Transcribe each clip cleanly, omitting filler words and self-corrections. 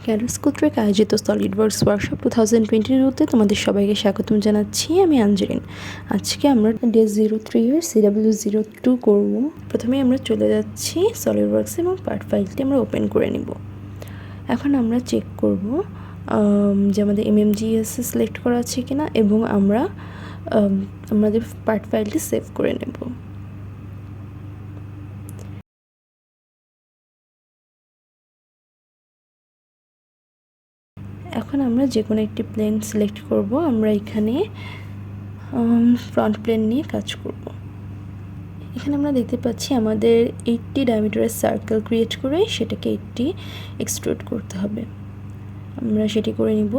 Cadres কর্তৃক আয়োজিত SolidWorks workshop 2020-তে তোমাদের সবাইকে স্বাগতম জানাচ্ছি। আমি আঞ্জলিন। আজকে আমরা ডে 03 এর CW02 করব। প্রথমে আমরা চলে যাচ্ছি সলিডওয়ার্কস এবং পার্ট ফাইলটি আমরা ওপেন করে নিব। এখন আমরা চেক করব যে আমাদের MMGS সিলেক্ট করা আছে কিনা এবং আমরা আমাদের পার্ট ফাইলটি সেভ করে নেব। এখন আমরা যে কোনো একটি প্লেন সিলেক্ট করব। আমরা এখানে ফ্রন্ট প্লেন নিয়ে কাজ করব। এখানে আমরা দেখতে পাচ্ছি আমাদের 80 ডায়ামিটারের সার্কেল ক্রিয়েট করে সেটাকে 80 এক্সট্রুড করতে হবে। আমরা সেটি করে নিব।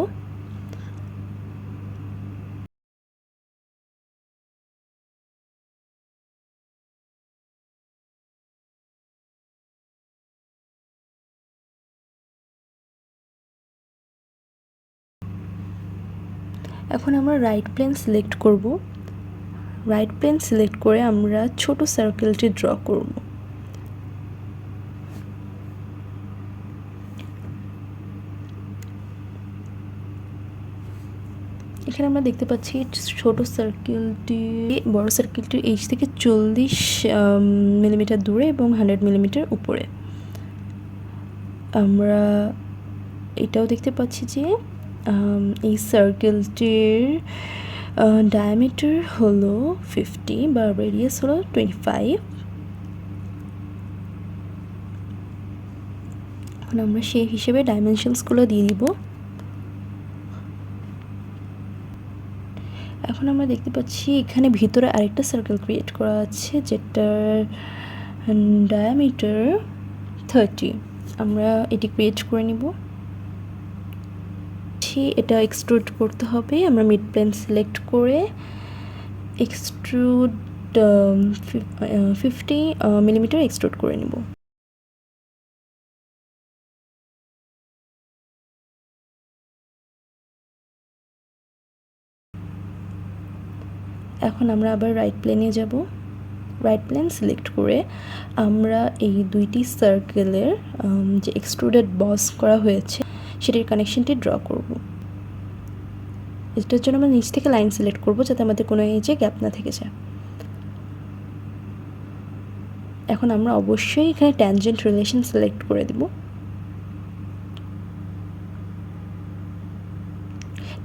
এখন আমরা রাইট প্লেন সিলেক্ট করব। রাইট প্লেন সিলেক্ট করে আমরা ছোট সার্কেলটি ড্র করব। এখানে আমরা দেখতে পাচ্ছি ছোট সার্কেলটি বড় সার্কেলটির এইচ থেকে 40 মিলিমিটার দূরে এবং 100 মিলিমিটার উপরে। আমরা এটাও দেখতে পাচ্ছি যে এই সার্কেলটির ডায়ামিটার হলো 50 বা রেডিয়াস হলো 25। এখন আমরা সেই হিসেবে ডাইমেনশনসগুলো দিয়ে দিব। এখন আমরা দেখতে পাচ্ছি এখানে ভিতরে আরেকটা সার্কেল ক্রিয়েট করা আছে যেটার ডায়ামিটার 30। আমরা এটি ক্রিয়েট করে নিব। এটা এক্সট্রুড করতে হবে। আমরা মিড প্লেন সিলেক্ট করে এক্সট্রুড 50 মিলিমিটার এক্সট্রুড করে নিব। এখন আমরা আবার রাইট প্লেনে যাব। রাইট প্লেন সিলেক্ট করে আমরা এই দুইটি সার্কেলের যে এক্সট্রুডেড বস করা হয়েছে সেটির কানেকশনটি ড্র করব। এটার জন্য আমরা নিচ থেকে লাইন সিলেক্ট করব যাতে আমাদের কোনো এজে গ্যাপ না থেকে যায়। এখন আমরা অবশ্যই এখানে ট্যানজেন্ট রিলেশন সিলেক্ট করে দেব।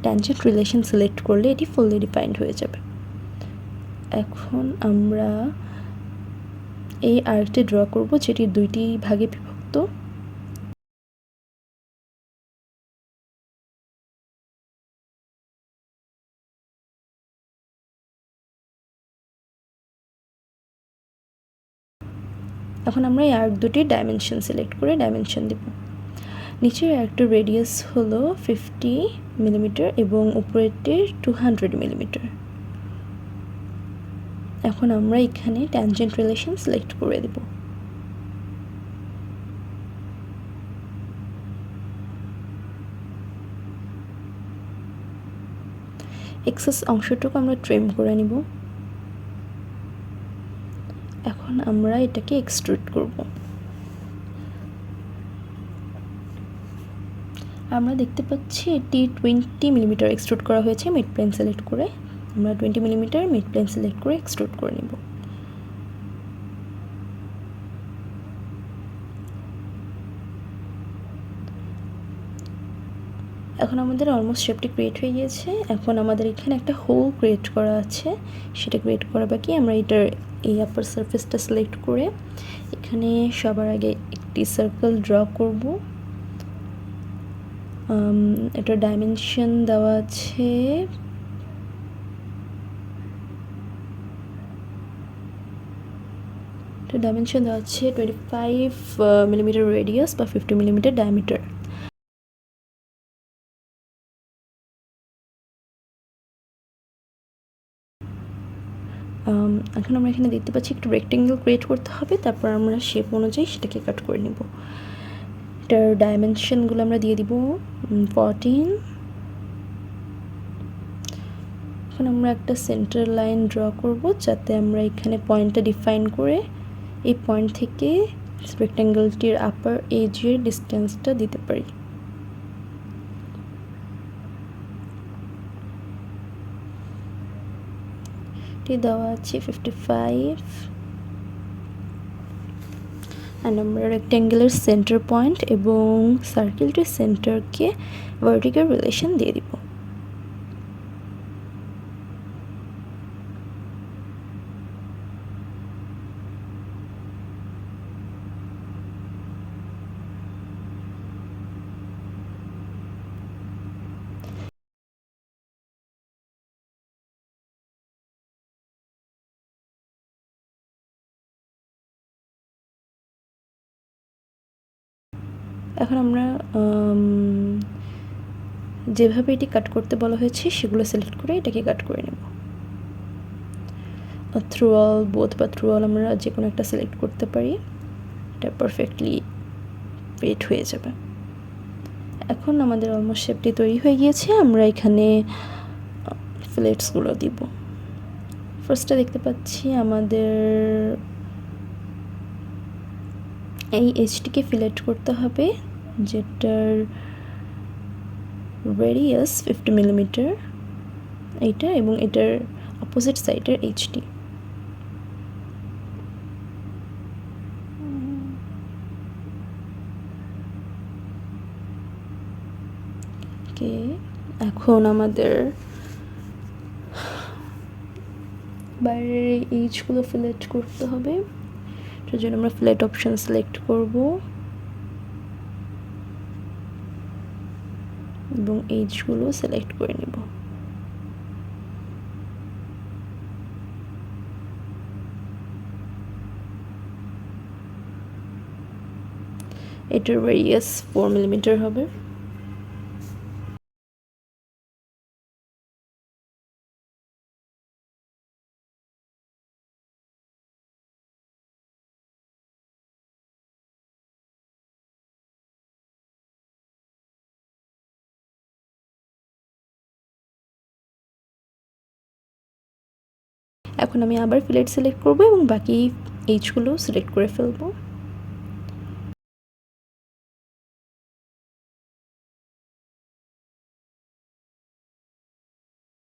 ট্যানজেন্ট রিলেশন সিলেক্ট করলে এটি ফুললি ডিফাইন্ড হয়ে যাবে। এখন আমরা এই আর্কটি ড্র করব যেটি দুইটি ভাগে বিভক্ত। এখন আমরা এই আর্ক দুটির ডাইমেনশন সিলেক্ট করে ডাইমেনশন দেব। নিচের আর্কটির রেডিয়াস হলো 50 মিলিমিটার এবং উপরেরটির 200 মিলিমিটার। এখন আমরা এখানে ট্যানজেন্ট রিলেশন সিলেক্ট করে দেব। এক্সেস অংশটুকু আমরা ট্রিম করে নিব। এখন আমরা এটাকে এক্সট্রুড করব। আমরা দেখতে পাচ্ছি এটি 20 মিলিমিটার এক্সট্রুড করা হয়েছে মিড প্লেন সিলেক্ট করে। আমরা 20 মিলিমিটার মিড প্লেন সিলেক্ট করে এক্সট্রুড করে নেব। এখন আমাদের অলমোস্ট শেপটি ক্রিয়েট হয়ে গিয়েছে। এখন আমাদের এখানে একটা হোল ক্রিয়েট করা আছে, সেটা ক্রিয়েট করা বাকি। আমরা এটার এই আপার সারফেসটা সিলেক্ট করে এখানে সবার আগে একটি সার্কেল ড্র করব। এটার ডাইমেনশন দেওয়া আছে 25 মিলিমিটার রেডিয়াস বা 50 মিলিমিটার ডায়ামিটার। এখন আমরা এখানে দেখতে পাচ্ছি একটু রেক্টেঙ্গেল ক্রিয়েট করতে হবে, তারপর আমরা শেপ অনুযায়ী সেটাকে কাট করে নেব। এটার ডাইমেনশনগুলো আমরা দিয়ে দিব 14। এখন আমরা একটা সেন্টার লাইন ড্র করব যাতে আমরা এখানে পয়েন্টটা ডিফাইন করে এই পয়েন্ট থেকে রেক্টেঙ্গেলটির আপার এজের ডিস্টেন্সটা দিতে পারি। টি দেওয়া আছে 55 অ্যান্ড আমরা রেক্ট্যাঙ্গুলার সেন্টার পয়েন্ট এবং সার্কেলটির সেন্টারকে ভার্টিক্যাল রিলেশন দিয়ে দিব। এখন আমরা যেভাবে এটি কাট করতে বলা হয়েছে সেগুলো সিলেক্ট করে এটাকে কাট করে নেব। থ্রু অল, বোথ বা থ্রু অল আমরা যে কোনো একটা সিলেক্ট করতে পারি, এটা পারফেক্টলি ফিট হয়ে যাবে। এখন আমাদের অলমোস্ট শেপটি তৈরি হয়ে গিয়েছে। আমরা এখানে ফিলেটসগুলো দিব। ফার্স্টে দেখতে পাচ্ছি আমাদের এই এইচটিকে ফিলেট করতে হবে, যেটার রেডিয়াস 50 মিলিমিটার এইটা, এবং এটার অপোজিট সাইডের এইচটি। ওকে, এখন আমাদের বাইরের এই এইচগুলো ফিলেট করতে হবে। তার জন্য আমরা ফ্ল্যাট অপশন সিলেক্ট করব এবং এইচগুলো সিলেক্ট করে নেব। এটার রেডিয়াস 4 মিলিমিটার হবে। এখন আমি আবার ফিলেট সিলেক্ট করব এবং বাকি এইচগুলো সিলেক্ট করে ফেলবো।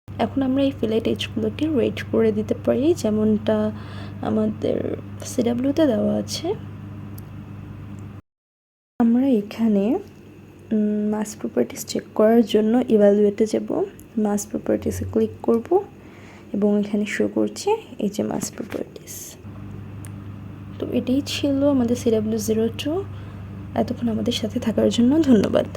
এখন আমরা এই ফিলেট এইচগুলোকে রেট করে দিতে পারি, যেমনটা আমাদের সিডাব্লিউতে দেওয়া আছে। আমরা এখানে মাস প্রপার্টিস চেক করার জন্য ইভ্যালুয়েটে যাব। মাস প্রপার্টিসে ক্লিক করব এবং এখানে শো করছে এই যে মাস প্রপার্টিস। তো এটাই ছিল আমাদের CW02। এতক্ষণ আমাদের সাথে থাকার জন্য ধন্যবাদ।